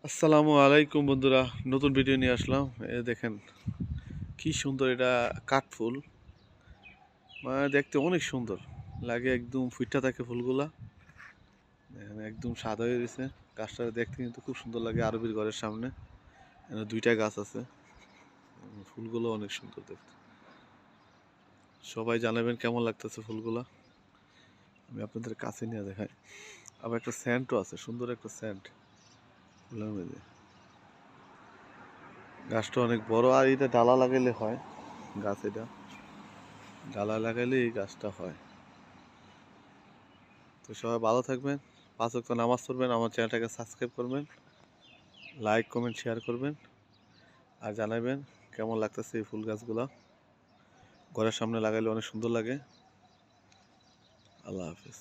আসসালামু আলাইকুম বন্ধুরা, নতুন ভিডিও নিয়ে আসলাম। দেখেন কি সুন্দর, এটা কাঠফুল। মানে দেখতে অনেক সুন্দর লাগে, একদম ফুটটা থাকে ফুলগুলা। দেখেন একদম সাদা হয়ে গেছে। গাছটা দেখতে কিন্তু খুব সুন্দর লাগে। আরবির ঘরের সামনে এখানে দুইটা গাছ আছে। ফুলগুলো অনেক সুন্দর দেখতে। সবাই জানাবেন কেমন লাগতেছে ফুলগুলা। আমি আপনাদের কাছে নিয়ে দেখাই। আবার একটা স্যান্টও আছে, সুন্দর একটা স্যান্ট ফুলের মধ্যে। গাছটা অনেক বড়, আর এটা ডালা লাগাইলে হয়। গাছ এটা ডালা লাগাইলে এই গাছটা হয়। তো সবাই ভালো থাকবেন, 5 ওয়াক্ত নামাজ পড়বেন, আমার চ্যানেলটাকে সাবস্ক্রাইব করবেন, লাইক কমেন্ট শেয়ার করবেন, আর জানাবেন কেমন লাগতেছে এই ফুল গাছগুলা। ঘরের সামনে লাগাইলে অনেক সুন্দর লাগে। আল্লাহ হাফিজ।